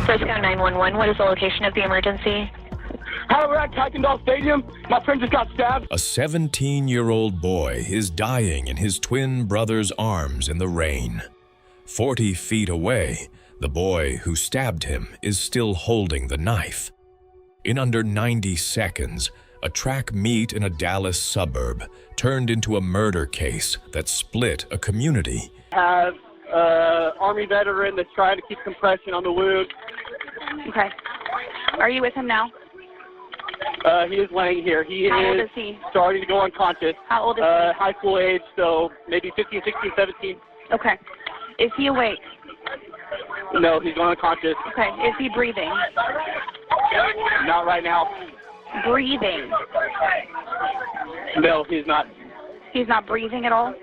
Frisco 911, what is the location of the emergency? Hi, we're at Kuykendall Stadium. My friend just got stabbed. A 17-year-old boy is dying in his twin brother's arms in the rain. 40 feet away, the boy who stabbed him is still holding the knife. In under 90 seconds, a track meet in a Dallas suburb turned into a murder case that split a community. Have Army veteran that's trying to keep compression on the wound. Okay. Are you with him now? He is laying here. How old is he? Starting to go unconscious. How old is he? High school age, so maybe 15, 16, 17. Okay. Is he awake? No, he's going unconscious. Okay. Is he breathing? Not right now. Breathing? No, he's not. He's not breathing at all?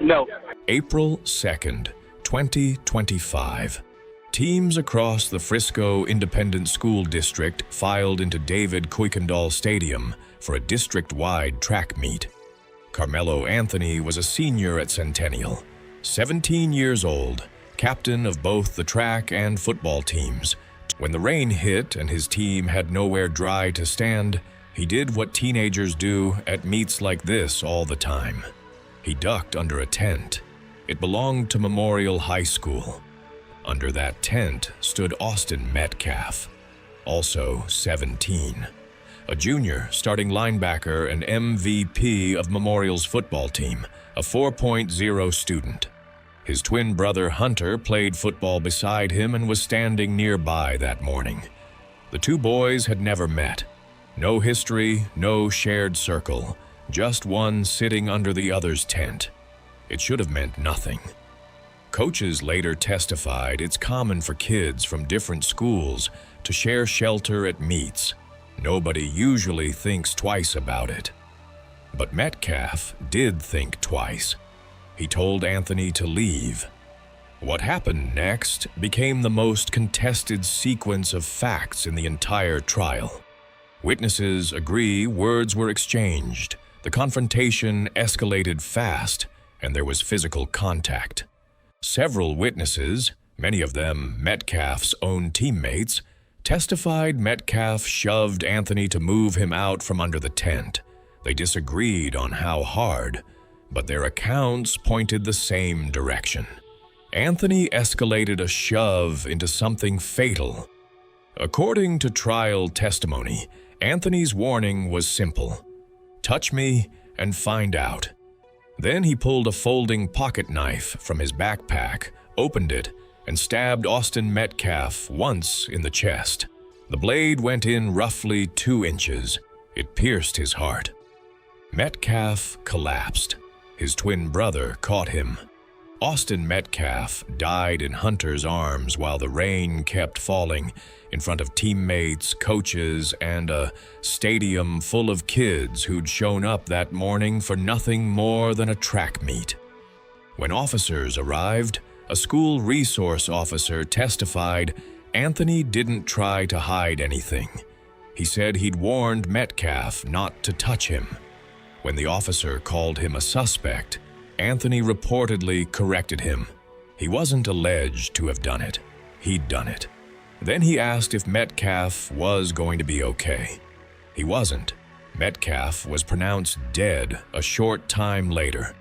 No. April 2nd, 2025. Teams across the Frisco Independent School District filed into David Kuykendall Stadium for a district-wide track meet. Carmelo Anthony was a senior at Centennial, 17 years old, captain of both the track and football teams. When the rain hit and his team had nowhere dry to stand, he did what teenagers do at meets like this all the time. He ducked under a tent. It belonged to Memorial High School. Under that tent stood Austin Metcalf, also 17, a junior starting linebacker and MVP of Memorial's football team, a 4.0 student. His twin brother Hunter played football beside him and was standing nearby that morning. The two boys had never met. No history, no shared circle, just one sitting under the other's tent. It should have meant nothing. Coaches later testified it's common for kids from different schools to share shelter at meets. Nobody usually thinks twice about it. But Metcalf did think twice. He told Anthony to leave. What happened next became the most contested sequence of facts in the entire trial. Witnesses agree words were exchanged, the confrontation escalated fast, and there was physical contact. Several witnesses, many of them Metcalf's own teammates, testified Metcalf shoved Anthony to move him out from under the tent. They disagreed on how hard, but their accounts pointed the same direction. Anthony escalated a shove into something fatal. According to trial testimony, Anthony's warning was simple: touch me and find out. Then he pulled a folding pocket knife from his backpack, opened it, and stabbed Austin Metcalf once in the chest. The blade went in roughly 2 inches. It pierced his heart. Metcalf collapsed. His twin brother caught him. Austin Metcalf died in Hunter's arms while the rain kept falling in front of teammates, coaches, and a stadium full of kids who'd shown up that morning for nothing more than a track meet. When officers arrived, a school resource officer testified Anthony didn't try to hide anything. He said he'd warned Metcalf not to touch him. When the officer called him a suspect, Anthony reportedly corrected him. He wasn't alleged to have done it. He'd done it. Then he asked if Metcalf was going to be okay. He wasn't. Metcalf was pronounced dead a short time later.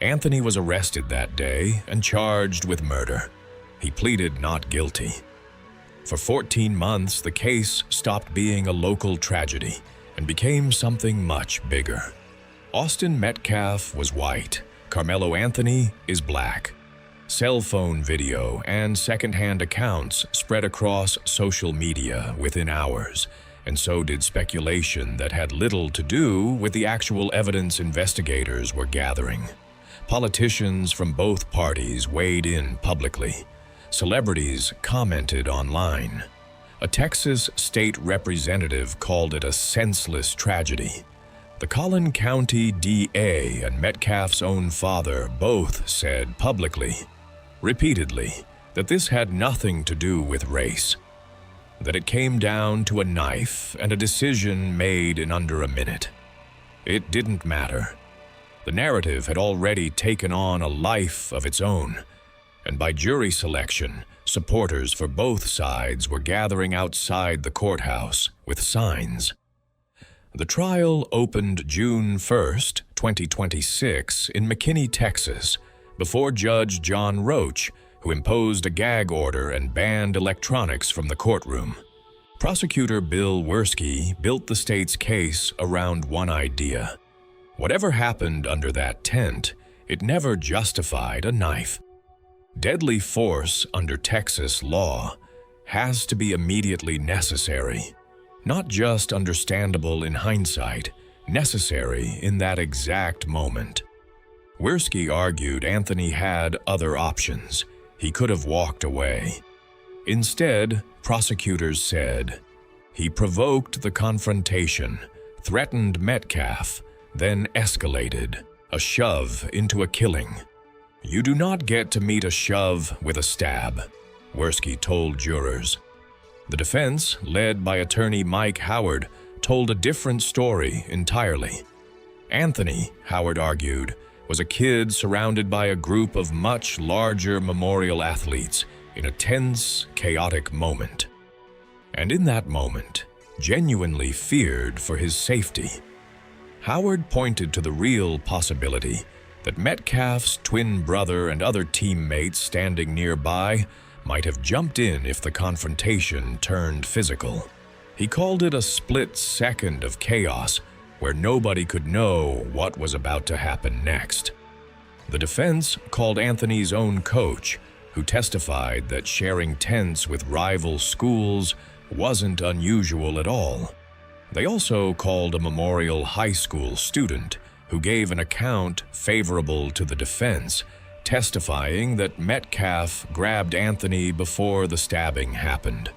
Anthony was arrested that day and charged with murder. He pleaded not guilty. For 14 months, the case stopped being a local tragedy and became something much bigger. Austin Metcalf was white. Carmelo Anthony is black. Cell phone video and secondhand accounts spread across social media within hours, and so did speculation that had little to do with the actual evidence investigators were gathering. Politicians from both parties weighed in publicly. Celebrities commented online. A Texas state representative called it a senseless tragedy. The Collin County DA and Metcalf's own father both said publicly, repeatedly, that this had nothing to do with race, that it came down to a knife and a decision made in under a minute. It didn't matter. The narrative had already taken on a life of its own, and by jury selection, Supporters for both sides were gathering outside the courthouse with signs. The trial opened June 1st, 2026, in McKinney, Texas, before Judge John Roach, who imposed a gag order and banned electronics from the courtroom. Prosecutor Bill Werski built the state's case around one idea. Whatever happened under that tent, it never justified a knife. Deadly force under Texas law has to be immediately necessary, not just understandable in hindsight, necessary in that exact moment. Werski argued Anthony had other options. He could have walked away. Instead, prosecutors said, he provoked the confrontation, threatened Metcalf, then escalated, a shove into a killing. You do not get to meet a shove with a stab, Werski told jurors. The defense, led by attorney Mike Howard, told a different story entirely. Anthony, Howard argued, was a kid surrounded by a group of much larger memorial athletes in a tense, chaotic moment. And in that moment, genuinely feared for his safety. Howard pointed to the real possibility that Metcalf's twin brother and other teammates standing nearby might have jumped in if the confrontation turned physical. He called it a split second of chaos where nobody could know what was about to happen next. The defense called Anthony's own coach, who testified that sharing tents with rival schools wasn't unusual at all. They also called a Memorial High School student who gave an account favorable to the defense, testifying that Metcalf grabbed Anthony before the stabbing happened.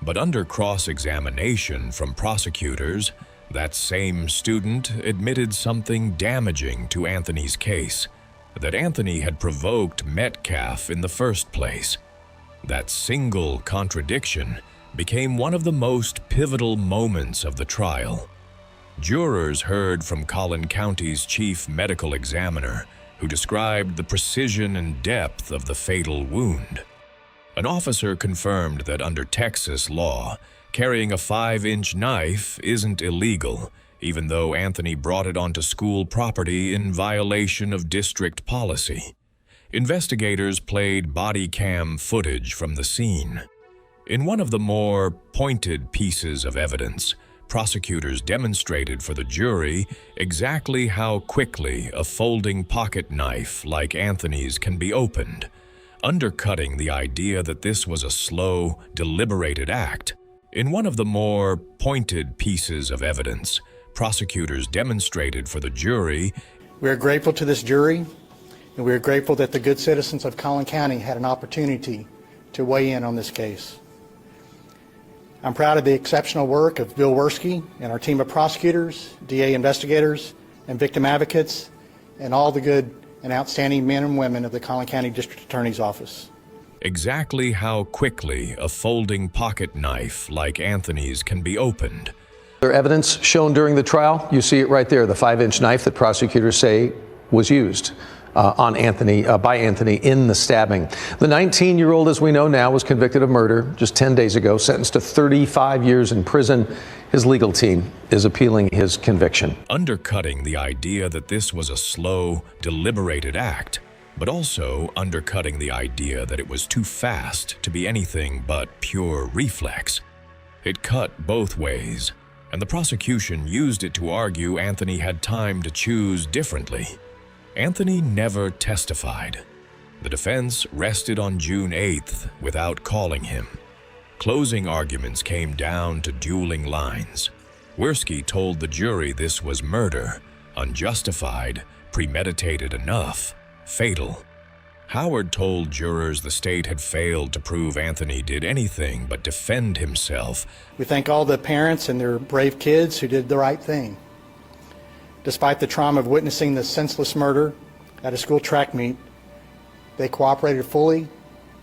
But under cross-examination from prosecutors, that same student admitted something damaging to Anthony's case, that Anthony had provoked Metcalf in the first place. That single contradiction became one of the most pivotal moments of the trial. Jurors heard from Collin County's chief medical examiner, who described the precision and depth of the fatal wound. An officer confirmed that under Texas law, carrying a 5-inch knife isn't illegal, even though Anthony brought it onto school property in violation of district policy. Investigators played body cam footage from the scene. In one of the more pointed pieces of evidence, prosecutors demonstrated for the jury exactly how quickly a folding pocket knife like Anthony's can be opened, undercutting the idea that this was a slow, deliberated act. In one of the more pointed pieces of evidence, prosecutors demonstrated for the jury. We are grateful to this jury, and we are grateful that the good citizens of Collin County had an opportunity to weigh in on this case. I'm proud of the exceptional work of Bill Werski and our team of prosecutors, DA investigators, and victim advocates, and all the good and outstanding men and women of the Collin County District Attorney's Office. Exactly how quickly a folding pocket knife like Anthony's can be opened. There evidence shown during the trial. You see it right there, the 5-inch knife that prosecutors say was used by Anthony in the stabbing. The 19-year-old, as we know now, was convicted of murder just 10 days ago, sentenced to 35 years in prison. His legal team is appealing his conviction. Undercutting the idea that this was a slow, deliberated act, but also undercutting the idea that it was too fast to be anything but pure reflex. It cut both ways, and the prosecution used it to argue Anthony had time to choose differently. Anthony never testified. The defense rested on June 8th without calling him. Closing arguments came down to dueling lines. Werski told the jury this was murder, unjustified, premeditated enough, fatal. Howard told jurors the state had failed to prove Anthony did anything but defend himself. We thank all the parents and their brave kids who did the right thing. Despite the trauma of witnessing the senseless murder at a school track meet, they cooperated fully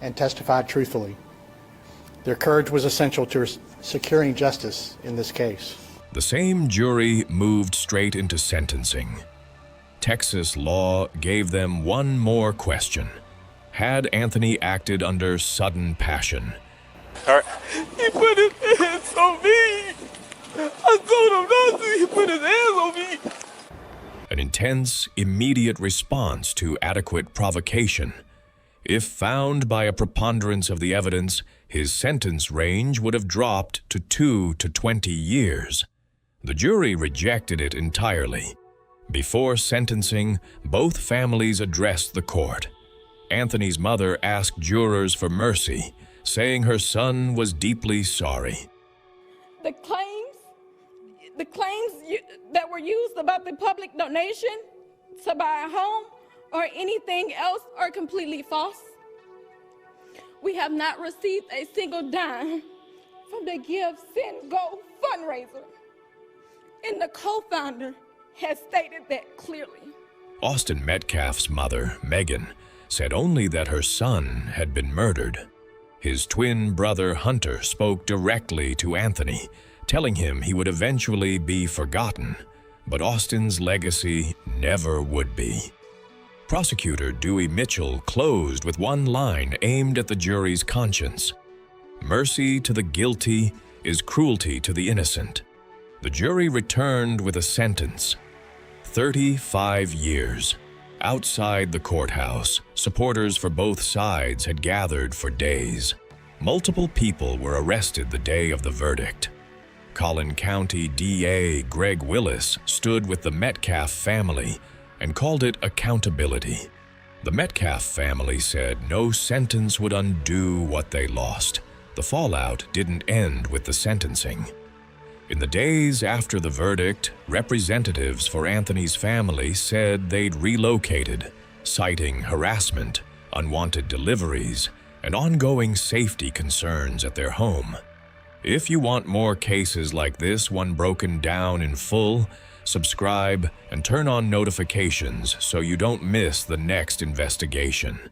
and testified truthfully. Their courage was essential to securing justice in this case. The same jury moved straight into sentencing. Texas law gave them one more question. had Anthony acted under sudden passion. All right. He put his hands on me. I told him not to. He put his hands on me. An intense, immediate response to adequate provocation. If found by a preponderance of the evidence, his sentence range would have dropped to 2 to 20 years. The jury rejected it entirely. Before sentencing, both families addressed the court. Anthony's mother asked jurors for mercy, saying her son was deeply sorry. The claims that were used about the public donation to buy a home or anything else are completely false. We have not received a single dime from the Give, Send, Go fundraiser. And the co-founder has stated that clearly. Austin Metcalf's mother, Megan, said only that her son had been murdered. His twin brother, Hunter, spoke directly to Anthony, telling him he would eventually be forgotten, but Austin's legacy never would be. Prosecutor Dewey Mitchell closed with one line aimed at the jury's conscience. Mercy to the guilty is cruelty to the innocent. The jury returned with a sentence: 35 years. Outside the courthouse, supporters for both sides had gathered for days. Multiple people were arrested the day of the verdict. Collin County DA Greg Willis stood with the Metcalf family and called it accountability. The Metcalf family said no sentence would undo what they lost. The fallout didn't end with the sentencing. In the days after the verdict, representatives for Anthony's family said they'd relocated, citing harassment, unwanted deliveries, and ongoing safety concerns at their home. If you want more cases like this one broken down in full, subscribe and turn on notifications so you don't miss the next investigation.